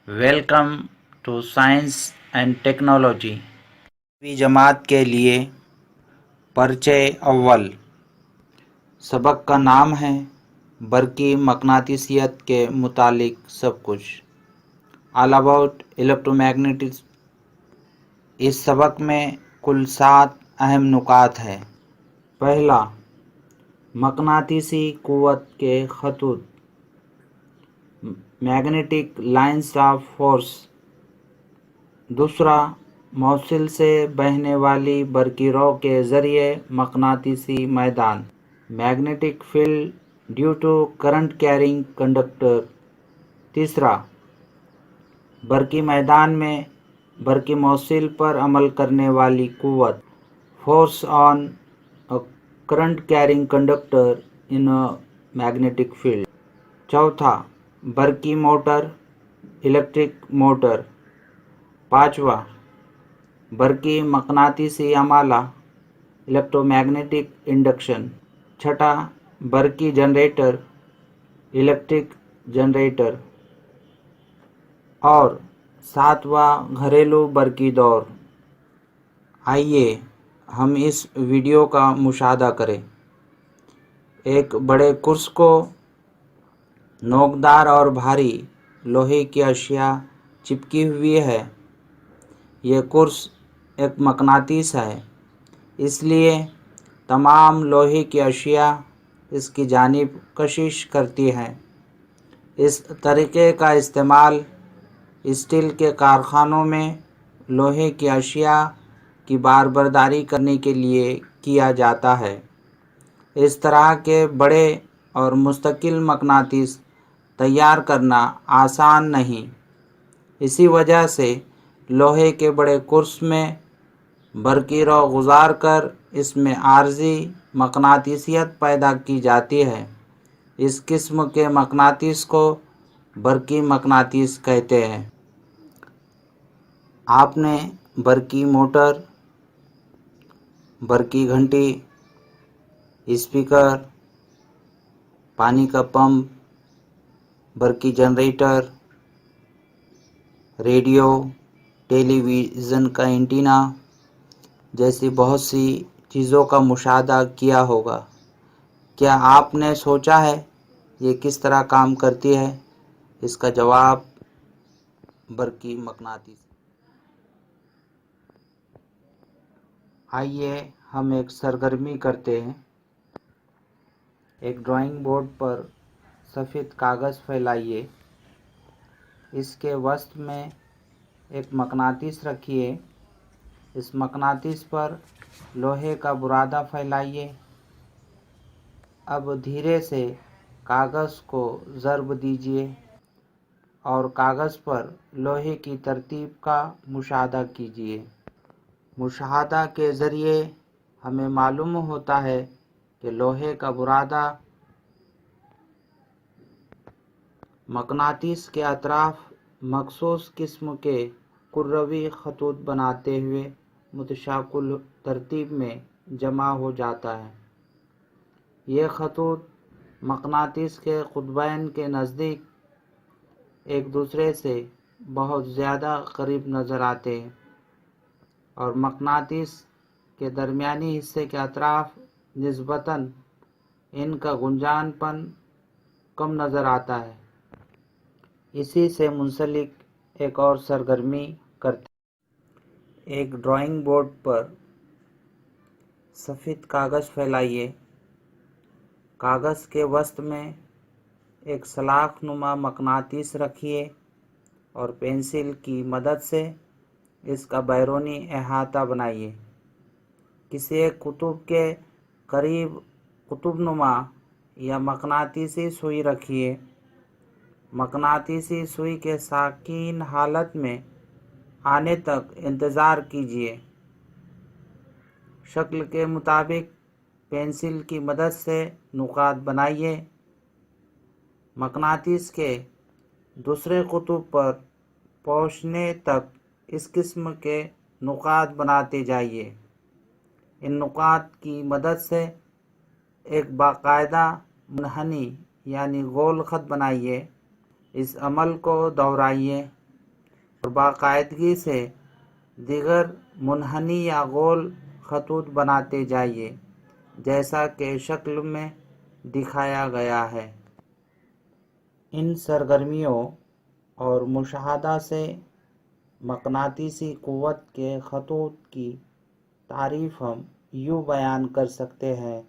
Welcome to science and technology جماعت کے لیے پرچہ اول۔ سبق کا نام ہے برقی مقناطیسیت کے متعلق سب کچھ، آل اباؤٹ الیکٹرومیگنیٹزم۔ اس سبق میں کل 7 اہم نکات ہیں۔ پہلا، مقناطیسی قوت کے خطوط، میگنیٹک لائنز آف فورس۔ دوسرا، موصل سے بہنے والی برقی رو کے ذریعے مقناطیسی میدان، magnetic field due to current carrying conductor. تیسرا، برقی میدان میں برقی موصل پر عمل کرنے والی قوت، force on a current carrying conductor in a magnetic field. چوتھا، برقی موٹر، الیکٹرک موٹر۔ پانچواں، برقی مقناطیسی عمالہ، الیکٹرومیگنیٹک انڈکشن۔ چھٹا، برقی جنریٹر، الیکٹرک جنریٹر۔ اور ساتواں، گھریلو برقی دور۔ آئیے ہم اس ویڈیو کا مشاہدہ کریں۔ ایک بڑے قرص کو نوکدار اور بھاری لوہے کی اشیاء چپکی ہوئی ہے۔ یہ قرص ایک مقناطیس ہے، اس لیے تمام لوہے کی اشیاء اس کی جانب کشش کرتی ہیں۔ اس طریقے کا استعمال اسٹیل کے کارخانوں میں لوہے کی اشیاء کی باربرداری کرنے کے لیے کیا جاتا ہے۔ اس طرح کے بڑے اور مستقل مقناطیس تیار کرنا آسان نہیں، اسی وجہ سے لوہے کے بڑے قرص میں برقی رو گزار کر اس میں عارضی مقناطیسیت پیدا کی جاتی ہے۔ اس قسم کے مقناطیس کو برقی مقناطیس کہتے ہیں۔ آپ نے برقی موٹر، برقی گھنٹی، اسپیکر، پانی کا پمپ، برقی جنریٹر، ریڈیو، ٹیلی ویژن کا اینٹینا جیسی بہت سی چیزوں کا مشاہدہ کیا ہوگا۔ کیا آپ نے سوچا ہے یہ کس طرح کام کرتی ہے؟ اس کا جواب برقی مقناطیس۔ آئیے ہم ایک سرگرمی کرتے ہیں۔ ایک ڈرائنگ بورڈ پر سفید کاغذ پھیلائیے، اس کے وسط میں ایک مقناطیس رکھیے، اس مقناطیس پر لوہے کا برادہ پھیلائیے۔ اب دھیرے سے کاغذ کو ضرب دیجیے اور کاغذ پر لوہے کی ترتیب کا مشاہدہ کیجیے۔ مشاہدہ کے ذریعے ہمیں معلوم ہوتا ہے کہ لوہے کا برادہ مقناطیس کے اطراف مخصوص قسم کے کروی خطوط بناتے ہوئے متشاکل ترتیب میں جمع ہو جاتا ہے۔ یہ خطوط مقناطیس کے قطبین کے نزدیک ایک دوسرے سے بہت زیادہ قریب نظر آتے ہیں اور مقناطیس کے درمیانی حصے کے اطراف نسبتاً ان کا گنجان پن کم نظر آتا ہے۔ اسی سے منسلک ایک اور سرگرمی کرتے ہیں۔ ایک ڈرائنگ بورڈ پر سفید کاغذ پھیلائیے، کاغذ کے وسط میں ایک سلاخ نما مقناطیس رکھیے اور پینسل کی مدد سے اس کا بیرونی احاطہ بنائیے۔ کسی ایک قطب کے قریب قطب نما یا مقناطیسی سوئی رکھیے۔ مقناطیسی سوئی کے ساکن حالت میں آنے تک انتظار کیجیے۔ شکل کے مطابق پینسل کی مدد سے نقاط بنائیے۔ مقناطیس کے دوسرے قطب پر پہنچنے تک اس قسم کے نقاط بناتے جائیے۔ ان نقاط کی مدد سے ایک باقاعدہ منحنی یعنی گول خط بنائیے۔ اس عمل کو دہرائیے اور باقاعدگی سے دیگر منحنی یا گول خطوط بناتے جائیے جیسا کہ شکل میں دکھایا گیا ہے۔ ان سرگرمیوں اور مشاہدہ سے مقناطیسی قوت کے خطوط کی تعریف ہم یوں بیان کر سکتے ہیں: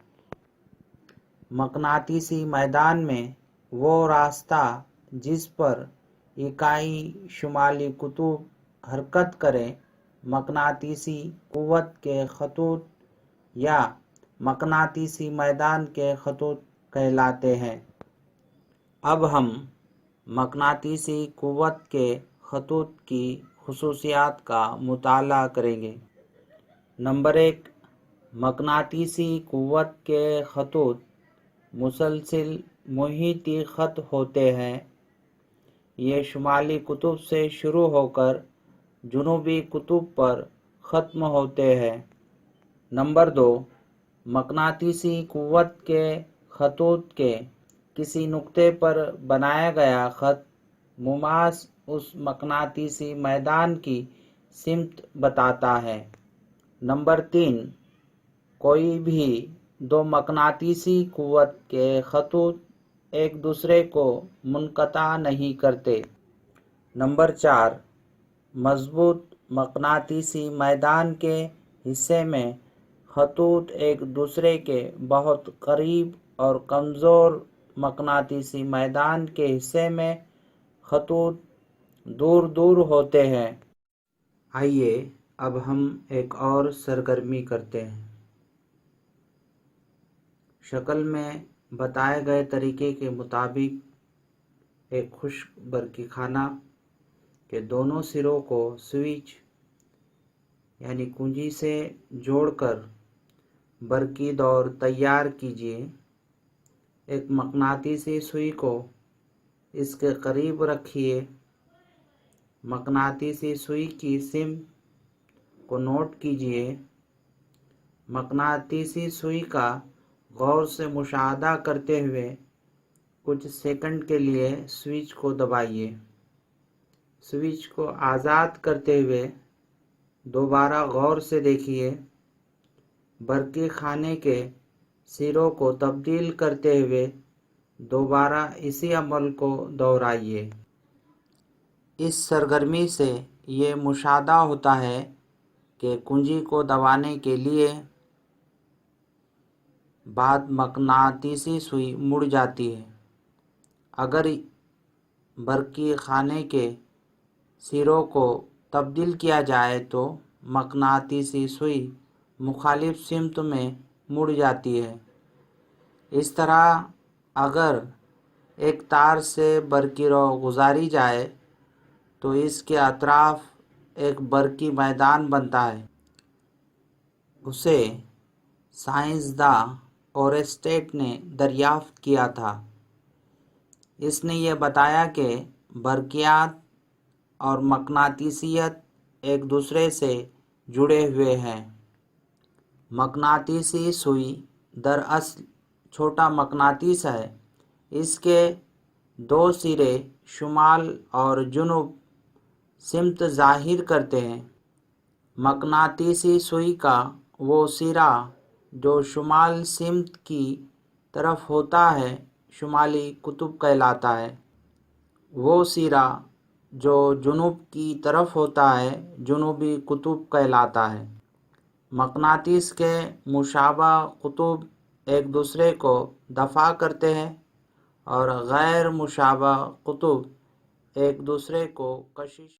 مقناطیسی میدان میں وہ راستہ جس پر اکائی شمالی قطب حرکت کرے مقناطیسی قوت کے خطوط یا مقناطیسی میدان کے خطوط کہلاتے ہیں۔ اب ہم مقناطیسی قوت کے خطوط کی خصوصیات کا مطالعہ کریں گے۔ نمبر 1، مقناطیسی قوت کے خطوط مسلسل محیطی خط ہوتے ہیں۔ یہ شمالی قطب سے شروع ہو کر جنوبی قطب پر ختم ہوتے ہیں۔ نمبر 2، مقناطیسی قوت کے خطوط کے کسی نقطے پر بنایا گیا خط مماث اس مقناطیسی میدان کی سمت بتاتا ہے۔ نمبر 3، کوئی بھی دو مقناطیسی قوت کے خطوط ایک دوسرے کو منقطع نہیں کرتے۔ نمبر 4، مضبوط مقناطیسی میدان کے حصے میں خطوط ایک دوسرے کے بہت قریب اور کمزور مقناطیسی میدان کے حصے میں خطوط دور دور ہوتے ہیں۔ آئیے اب ہم ایک اور سرگرمی کرتے ہیں۔ شکل میں بتائے گئے طریقے کے مطابق ایک خشک برقی خانہ کے دونوں سروں کو سوئچ یعنی کنجی سے جوڑ کر برقی دور تیار کیجیے۔ ایک مقناطیسی سوئی کو اس کے قریب رکھیے۔ مقناطیسی سوئی کی سمت کو نوٹ کیجیے۔ مقناطیسی سوئی کا غور سے مشاہدہ کرتے ہوئے کچھ سیکنڈ کے لیے سوئچ کو دبائیے۔ سوئچ کو آزاد کرتے ہوئے دوبارہ غور سے دیکھیے۔ برقی خانے کے سروں کو تبدیل کرتے ہوئے دوبارہ اسی عمل کو دہرائیے۔ اس سرگرمی سے یہ مشاہدہ ہوتا ہے کہ کنجی کو دبانے کے لیے بعد مقناطیسی سوئی مڑ جاتی ہے۔ اگر برقی خانے کے سروں کو تبدیل کیا جائے تو مقناطیسی سوئی مخالف سمت میں مڑ جاتی ہے۔ اس طرح اگر ایک تار سے برقی رو گزاری جائے تو اس کے اطراف ایک برقی میدان بنتا ہے۔ اسے سائنسداں اورسٹیڈ نے دریافت کیا تھا۔ اس نے یہ بتایا کہ برقیات اور مقناطیسیت ایک دوسرے سے جڑے ہوئے ہیں۔ مقناطیسی سوئی دراصل چھوٹا مقناطیس ہے۔ اس کے دو سرے شمال اور جنوب سمت ظاہر کرتے ہیں۔ مقناطیسی سوئی کا وہ سرا جو شمال سمت کی طرف ہوتا ہے شمالی قطب کہلاتا ہے۔ وہ سرا جو جنوب کی طرف ہوتا ہے جنوبی قطب کہلاتا ہے۔ مقناطیس کے مشابہ قطب ایک دوسرے کو دفع کرتے ہیں اور غیر مشابہ قطب ایک دوسرے کو کشش